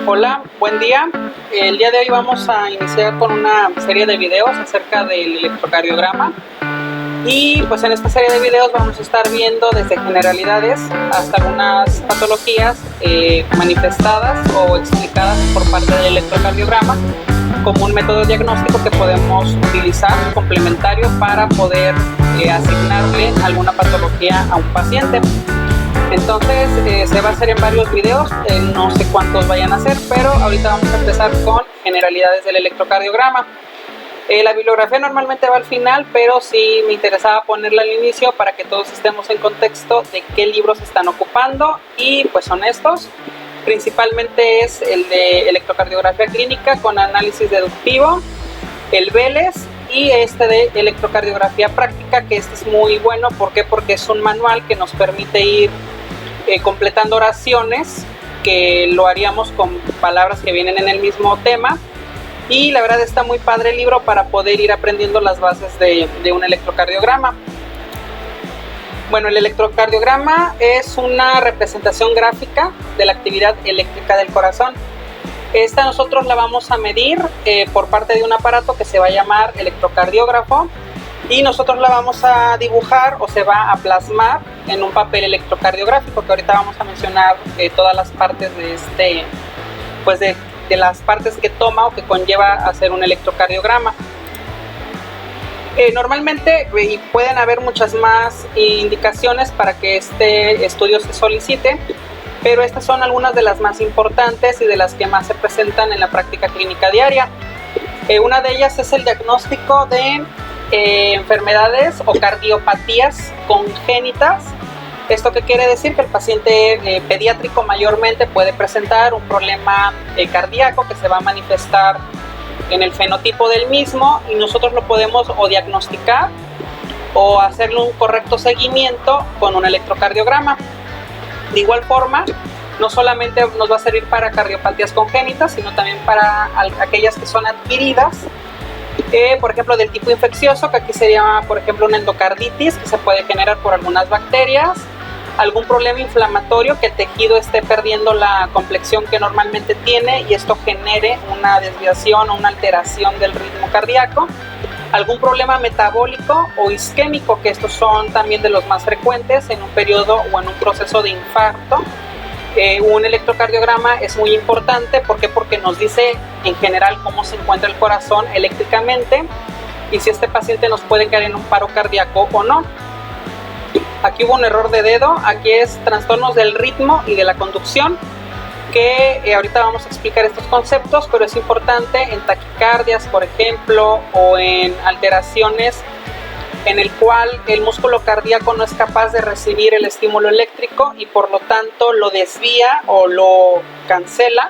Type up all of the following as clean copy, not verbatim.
Hola, buen día. El día de hoy vamos a iniciar con una serie de videos acerca del electrocardiograma. Y pues en esta serie de videos vamos a estar viendo desde generalidades hasta algunas patologías manifestadas o explicadas por parte del electrocardiograma como un método diagnóstico que podemos utilizar complementario para poder asignarle alguna patología a un paciente. Entonces se va a hacer en varios videos, no sé cuántos vayan a ser, pero ahorita vamos a empezar con generalidades del electrocardiograma. La bibliografía normalmente va al final, pero sí me interesaba ponerla al inicio para que todos estemos en contexto de qué libros están ocupando, y pues son estos. Principalmente es el de electrocardiografía clínica con análisis deductivo, el Vélez, y este de electrocardiografía práctica, que este es muy bueno. ¿Por qué? Porque es un manual que nos permite ir completando oraciones, que lo haríamos con palabras que vienen en el mismo tema, y la verdad está muy padre el libro para poder ir aprendiendo las bases de un electrocardiograma. Bueno, el electrocardiograma es una representación gráfica de la actividad eléctrica del corazón. Esta nosotros la vamos a medir por parte de un aparato que se va a llamar electrocardiógrafo, y nosotros la vamos a dibujar o se va a plasmar en un papel electrocardiográfico, que ahorita vamos a mencionar todas las partes de de las partes que toma o que conlleva hacer un electrocardiograma. Normalmente pueden haber muchas más indicaciones para que este estudio se solicite, pero estas son algunas de las más importantes y de las que más se presentan en la práctica clínica diaria. Una de ellas es el diagnóstico de enfermedades o cardiopatías congénitas. ¿Esto qué quiere decir? Que el paciente pediátrico mayormente puede presentar un problema cardíaco que se va a manifestar en el fenotipo del mismo, y nosotros lo podemos o diagnosticar o hacerle un correcto seguimiento con un electrocardiograma. De igual forma, no solamente nos va a servir para cardiopatías congénitas, sino también para aquellas que son adquiridas, por ejemplo del tipo infeccioso, que aquí sería por ejemplo una endocarditis que se puede generar por algunas bacterias, algún problema inflamatorio, que el tejido esté perdiendo la complexión que normalmente tiene y esto genere una desviación o una alteración del ritmo cardíaco, algún problema metabólico o isquémico, que estos son también de los más frecuentes en un periodo o en un proceso de infarto. Un electrocardiograma es muy importante. ¿Por qué? Porque nos dice en general cómo se encuentra el corazón eléctricamente y si este paciente nos puede caer en un paro cardíaco o no. Aquí hubo un error de dedo, aquí es trastornos del ritmo y de la conducción, que ahorita vamos a explicar estos conceptos, pero es importante en taquicardias, por ejemplo, o en alteraciones en el cual el músculo cardíaco no es capaz de recibir el estímulo eléctrico y por lo tanto lo desvía o lo cancela.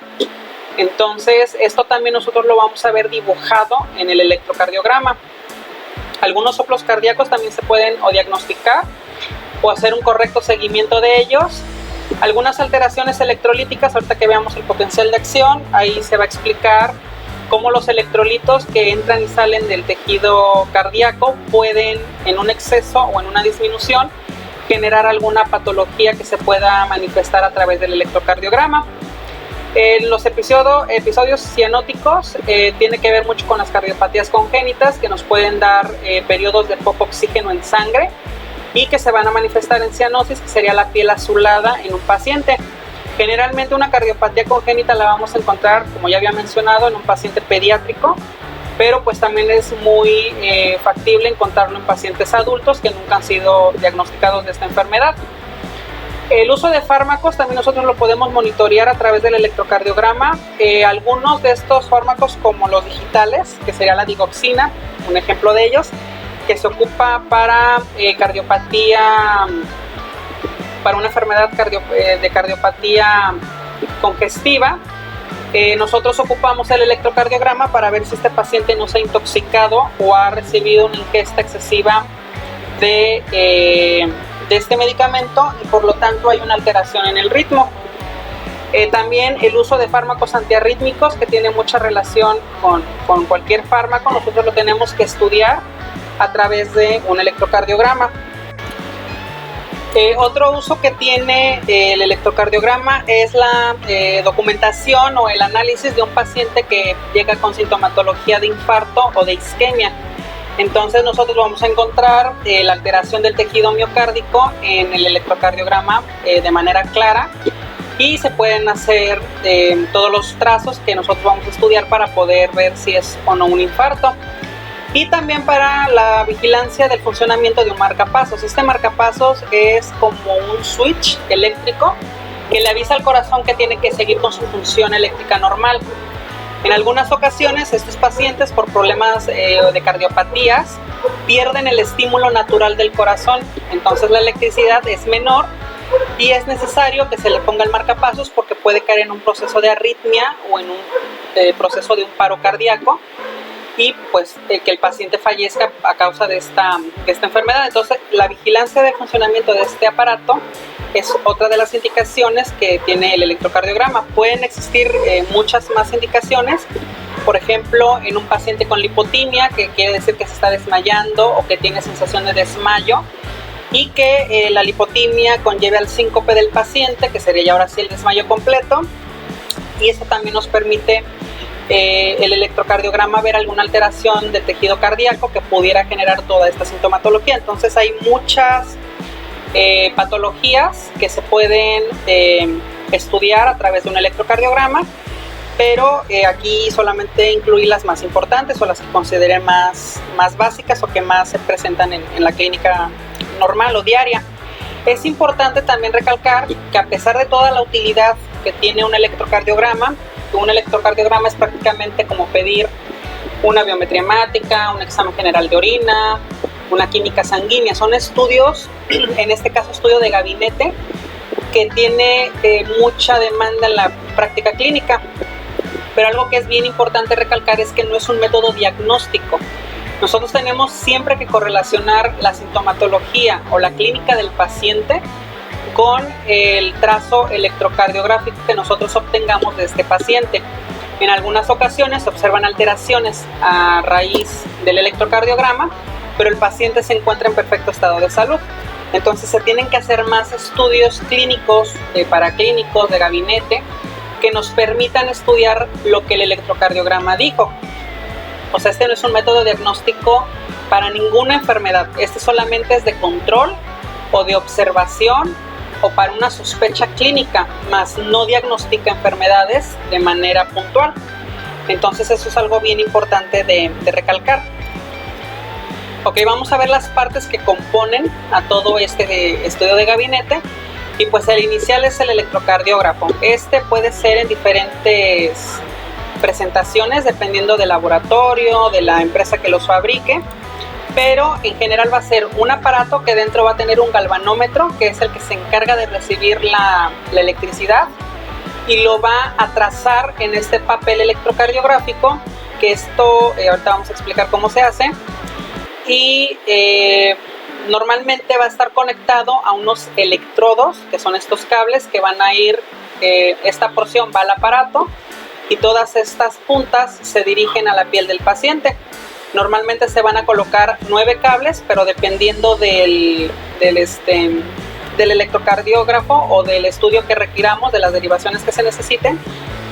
Entonces esto también nosotros lo vamos a ver dibujado en el electrocardiograma. Algunos soplos cardíacos también se pueden o diagnosticar o hacer un correcto seguimiento de ellos. Algunas alteraciones electrolíticas, ahorita que veamos el potencial de acción, ahí se va a explicar cómo los electrolitos que entran y salen del tejido cardíaco pueden, en un exceso o en una disminución, generar alguna patología que se pueda manifestar a través del electrocardiograma. Los episodios cianóticos tiene que ver mucho con las cardiopatías congénitas, que nos pueden dar periodos de poco oxígeno en sangre y que se van a manifestar en cianosis, que sería la piel azulada en un paciente. Generalmente una cardiopatía congénita la vamos a encontrar, como ya había mencionado, en un paciente pediátrico, pero pues también es muy factible encontrarlo en pacientes adultos que nunca han sido diagnosticados de esta enfermedad. El uso de fármacos también nosotros lo podemos monitorear a través del electrocardiograma. Algunos de estos fármacos, como los digitales, que sería la digoxina, un ejemplo de ellos, que se ocupa para cardiopatía, para una enfermedad de cardiopatía congestiva. Nosotros ocupamos el electrocardiograma para ver si este paciente no se ha intoxicado o ha recibido una ingesta excesiva de este medicamento y por lo tanto hay una alteración en el ritmo. También el uso de fármacos antiarrítmicos, que tiene mucha relación con cualquier fármaco, nosotros lo tenemos que estudiar a través de un electrocardiograma. Otro uso que tiene el electrocardiograma es la documentación o el análisis de un paciente que llega con sintomatología de infarto o de isquemia. Entonces nosotros vamos a encontrar la alteración del tejido miocárdico en el electrocardiograma de manera clara, y se pueden hacer todos los trazos que nosotros vamos a estudiar para poder ver si es o no un infarto. Y también para la vigilancia del funcionamiento de un marcapasos. Este marcapasos es como un switch eléctrico que le avisa al corazón que tiene que seguir con su función eléctrica normal. En algunas ocasiones estos pacientes, por problemas de cardiopatías, pierden el estímulo natural del corazón, entonces la electricidad es menor y es necesario que se le ponga el marcapasos porque puede caer en un proceso de arritmia o en un proceso de un paro cardíaco, y pues que el paciente fallezca a causa de esta enfermedad. Entonces la vigilancia de funcionamiento de este aparato es otra de las indicaciones que tiene el electrocardiograma. Pueden existir muchas más indicaciones, por ejemplo en un paciente con lipotimia, que quiere decir que se está desmayando o que tiene sensación de desmayo, y que la lipotimia conlleve al síncope del paciente, que sería ya ahora sí el desmayo completo, y eso también nos permite el electrocardiograma ver alguna alteración del tejido cardíaco que pudiera generar toda esta sintomatología. Entonces hay muchas patologías que se pueden estudiar a través de un electrocardiograma, pero aquí solamente incluí las más importantes o las que considere más básicas o que más se presentan en la clínica normal o diaria. Es importante también recalcar que a pesar de toda la utilidad que tiene un electrocardiograma es prácticamente como pedir una biometría hemática, un examen general de orina, una química sanguínea. Son estudios, en este caso estudio de gabinete, que tiene mucha demanda en la práctica clínica. Pero algo que es bien importante recalcar es que no es un método diagnóstico. Nosotros tenemos siempre que correlacionar la sintomatología o la clínica del paciente con el trazo electrocardiográfico que nosotros obtengamos de este paciente. En algunas ocasiones se observan alteraciones a raíz del electrocardiograma, pero el paciente se encuentra en perfecto estado de salud. Entonces se tienen que hacer más estudios clínicos, paraclínicos, de gabinete, que nos permitan estudiar lo que el electrocardiograma dijo. O sea, este no es un método diagnóstico para ninguna enfermedad. Este solamente es de control o de observación o para una sospecha clínica, más no diagnostica enfermedades de manera puntual. Entonces eso es algo bien importante de recalcar. Ok, vamos a ver las partes que componen a todo este estudio de gabinete. Y pues el inicial es el electrocardiógrafo. Este puede ser en diferentes presentaciones dependiendo del laboratorio, de la empresa que los fabrique, pero en general va a ser un aparato que dentro va a tener un galvanómetro, que es el que se encarga de recibir la electricidad, y lo va a trazar en este papel electrocardiográfico, que esto ahorita vamos a explicar cómo se hace, y normalmente va a estar conectado a unos electrodos, que son estos cables que van a ir, esta porción va al aparato y todas estas puntas se dirigen a la piel del paciente. Normalmente se van a colocar 9 cables, pero dependiendo del electrocardiógrafo o del estudio que requiramos, de las derivaciones que se necesiten,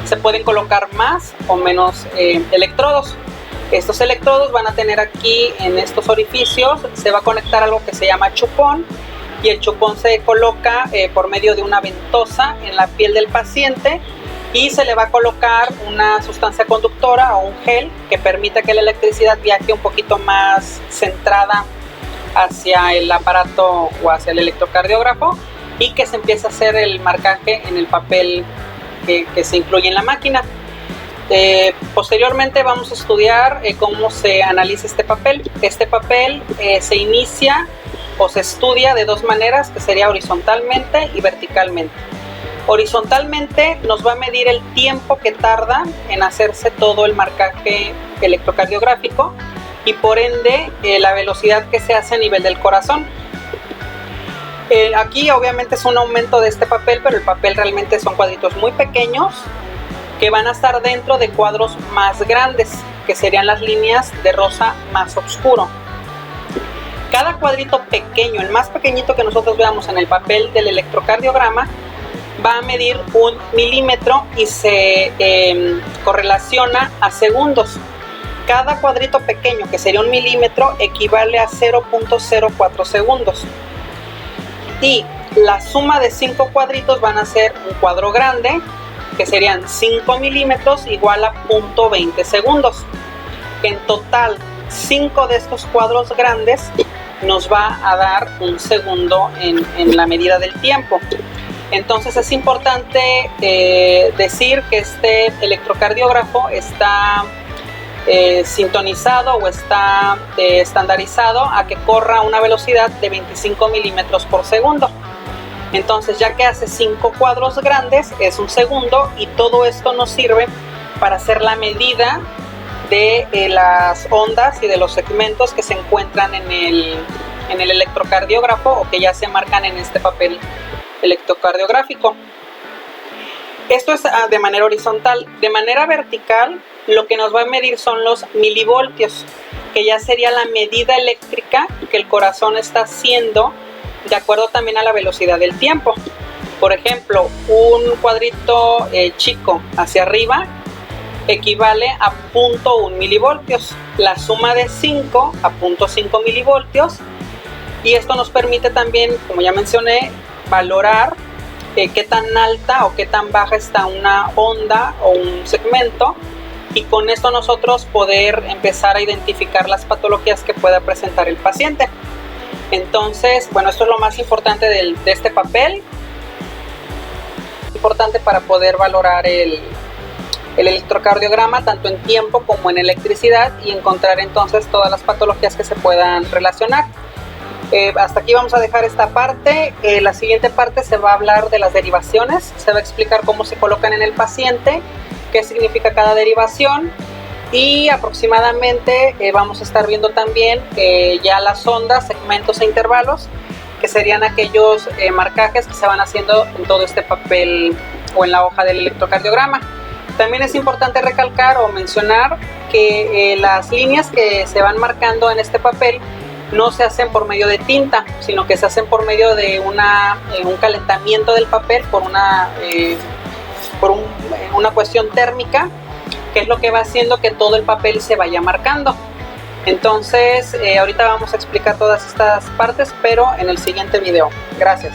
se pueden colocar más o menos electrodos. Estos electrodos van a tener aquí en estos orificios, se va a conectar algo que se llama chupón, y el chupón se coloca por medio de una ventosa en la piel del paciente, y se le va a colocar una sustancia conductora o un gel que permita que la electricidad viaje un poquito más centrada hacia el aparato o hacia el electrocardiógrafo, y que se empiece a hacer el marcaje en el papel que se incluye en la máquina. Posteriormente vamos a estudiar cómo se analiza este papel. Este papel se inicia o se estudia de dos maneras, que sería horizontalmente y verticalmente. Horizontalmente nos va a medir el tiempo que tarda en hacerse todo el marcaje electrocardiográfico y por ende la velocidad que se hace a nivel del corazón. Aquí obviamente es un aumento de este papel, pero el papel realmente son cuadritos muy pequeños que van a estar dentro de cuadros más grandes, que serían las líneas de rosa más oscuro. Cada cuadrito pequeño, el más pequeñito que nosotros veamos en el papel del electrocardiograma, va a medir 1 milímetro y se correlaciona a segundos. Cada cuadrito pequeño, que sería 1 milímetro, equivale a 0.04 segundos. Y la suma de 5 cuadritos van a ser un cuadro grande, que serían 5 milímetros igual a 0.20 segundos. En total, 5 de estos cuadros grandes nos va a dar 1 segundo en la medida del tiempo. Entonces es importante decir que este electrocardiógrafo está sintonizado o está estandarizado a que corra a una velocidad de 25 milímetros por segundo. Entonces, ya que hace 5 cuadros grandes, es 1 segundo, y todo esto nos sirve para hacer la medida de las ondas y de los segmentos que se encuentran en el electrocardiógrafo o que ya se marcan en este papel electrocardiográfico. Esto es de manera horizontal. De manera vertical, lo que nos va a medir son los milivoltios, que ya sería la medida eléctrica que el corazón está haciendo de acuerdo también a la velocidad del tiempo. Por ejemplo, un cuadrito chico hacia arriba equivale a 0.1 milivoltios, la suma de 5 a 0.5 milivoltios, y esto nos permite también, como ya mencioné, valorar qué tan alta o qué tan baja está una onda o un segmento, y con esto nosotros poder empezar a identificar las patologías que pueda presentar el paciente. Entonces, bueno, esto es lo más importante de este papel, importante para poder valorar el electrocardiograma tanto en tiempo como en electricidad y encontrar entonces todas las patologías que se puedan relacionar. Hasta aquí vamos a dejar esta parte. La siguiente parte se va a hablar de las derivaciones, se va a explicar cómo se colocan en el paciente, qué significa cada derivación, y aproximadamente vamos a estar viendo también ya las ondas, segmentos e intervalos, que serían aquellos marcajes que se van haciendo en todo este papel o en la hoja del electrocardiograma. También es importante recalcar o mencionar que las líneas que se van marcando en este papel no se hacen por medio de tinta, sino que se hacen por medio de un calentamiento del papel por una cuestión térmica, que es lo que va haciendo que todo el papel se vaya marcando. Entonces, ahorita vamos a explicar todas estas partes, pero en el siguiente video. Gracias.